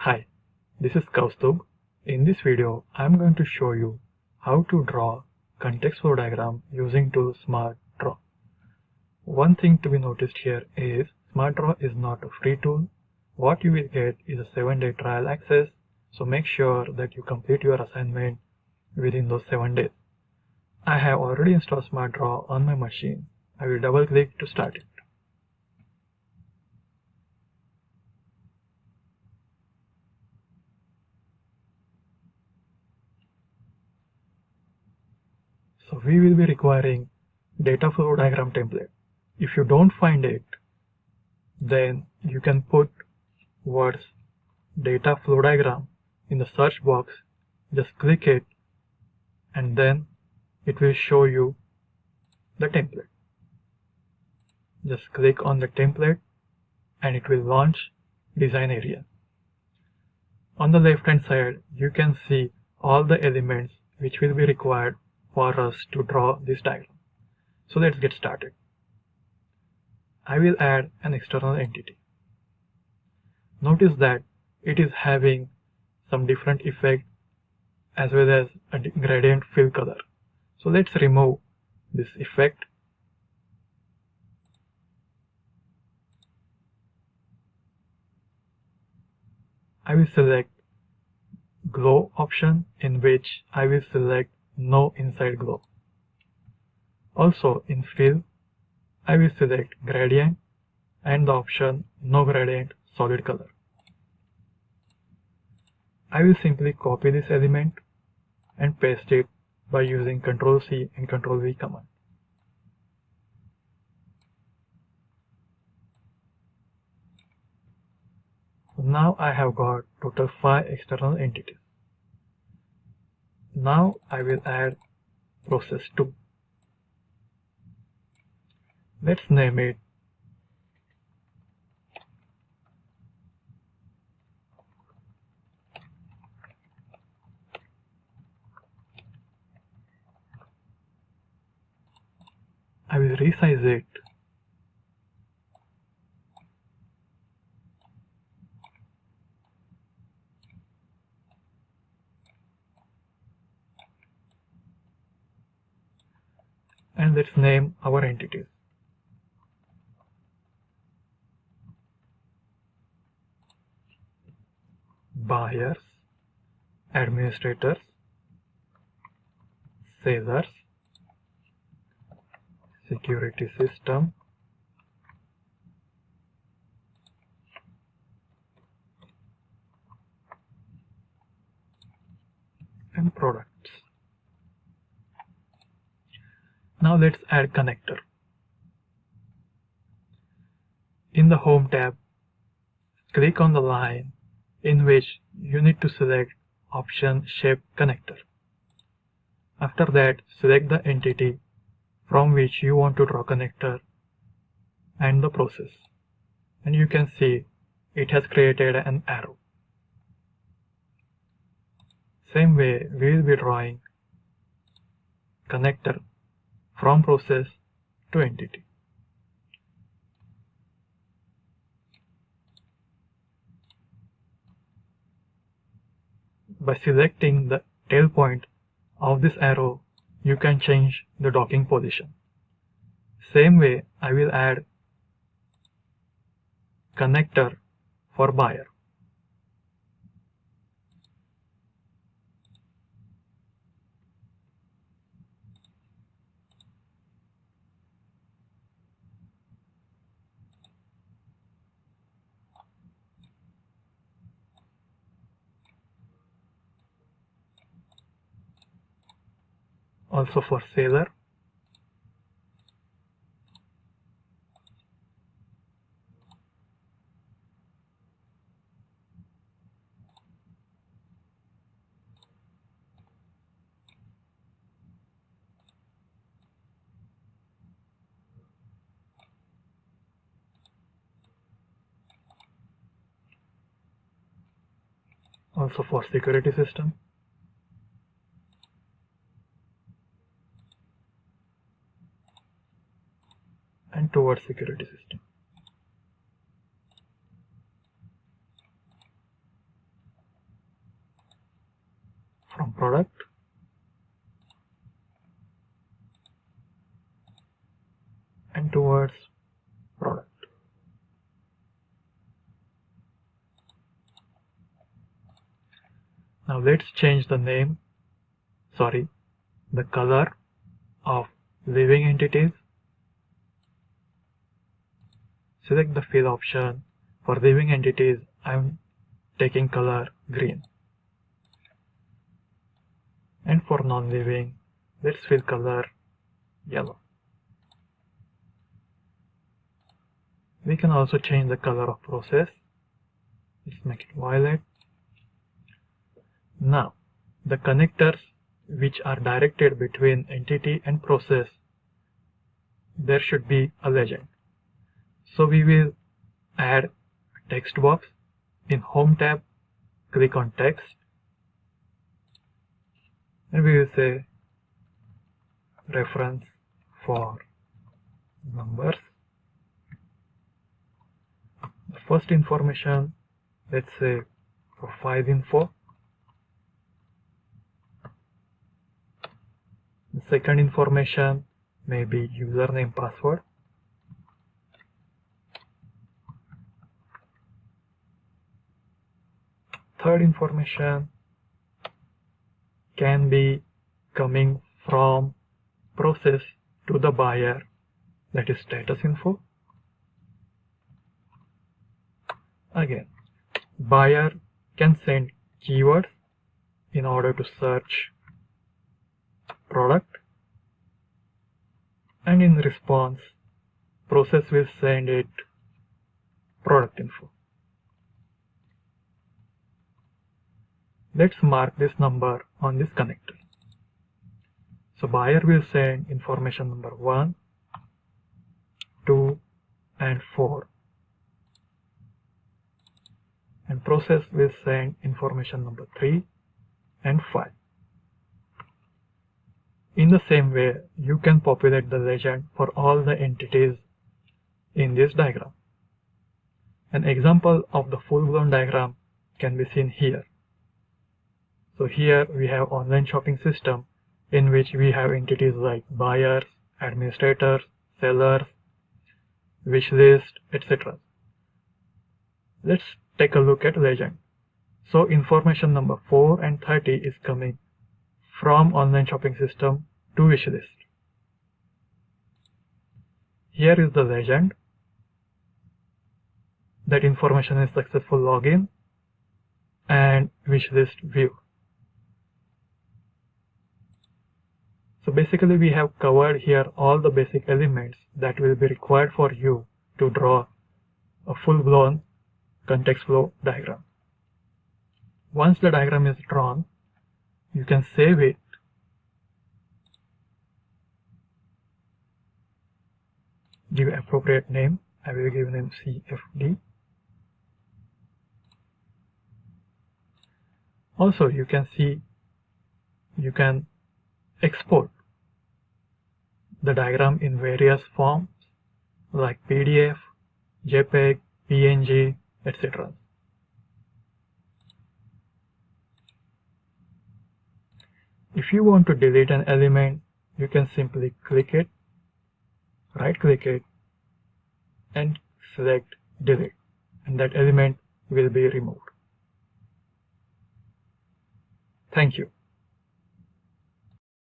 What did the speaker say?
Hi, this is Kaustubh. In this video, I am going to show you how to draw context flow diagram using tool Smartdraw. One thing to be noticed here is Smartdraw is not a free tool. What you will get is a 7-day trial access, so make sure that you complete your assignment within those 7 days. I have already installed Smartdraw on my machine. I will double click to start it. So we will be requiring data flow diagram template. If you don't find it, then you can put words data flow diagram in the search box. Just click it and then it will show you the template. Just click on the template and it will launch design area. On the left hand side you can see all the elements which will be required for us to draw this diagram. So let's get started. I will add an external entity. Notice that it is having some different effect as well as a gradient fill color. So let's remove this effect. I will select glow option, in which I will select no inside glow. Also in fill I will select gradient and the option no gradient solid color. I will simply copy this element and paste it by using Ctrl+C and Ctrl+V command. Now I have got total 5 external entities. Now I will add process 2. Let's name it I will resize it and let's name our entities. Buyers, administrators, sellers, security system, and products. Now let's add connector. In the Home tab, click on the line in which you need to select option Shape Connector. After that, select the entity from which you want to draw connector and the process. And you can see it has created an arrow. Same way, we will be drawing connector from process to entity. By selecting the tail point of this arrow, you can change the docking position. Same way, I will add connector for buyer. Also for seller. Also for security system. And towards security system. from product and towards product. Now let's change the the color of living entities. Select the fill option. For living entities, I'm taking color green. And for non-living, let's fill color yellow. We can also change the color of process. Let's make it violet. Now, the connectors which are directed between entity and process, there should be a legend. So we will add a text box. In Home tab, click on Text, and we will say reference for numbers. The first information, let's say profile info. The second information may be username, password. Third information can be coming from process to the buyer, that is status info. Again, buyer can send keywords in order to search product, and in response, process will send it product info. Let's mark this number on this connector. So buyer will send information number 1, 2, and 4. And process will send information number 3 and 5. In the same way, you can populate the legend for all the entities in this diagram. An example of the full-blown diagram can be seen here. So here we have online shopping system in which we have entities like buyers, administrators, sellers, wish list, etc. Let's take a look at legend. So information number 4 and 30 is coming from online shopping system to wish list. Here is the legend. That information is successful login and wish list view. So basically we have covered here all the basic elements that will be required for you to draw a full-blown context flow diagram. Once the diagram is drawn, you can save it, give appropriate name. I will give name CFD. Also, you can export the diagram in various forms like PDF, JPEG, PNG, etc. If you want to delete an element, you can simply click it, right-click it, and select delete, and that element will be removed. Thank you.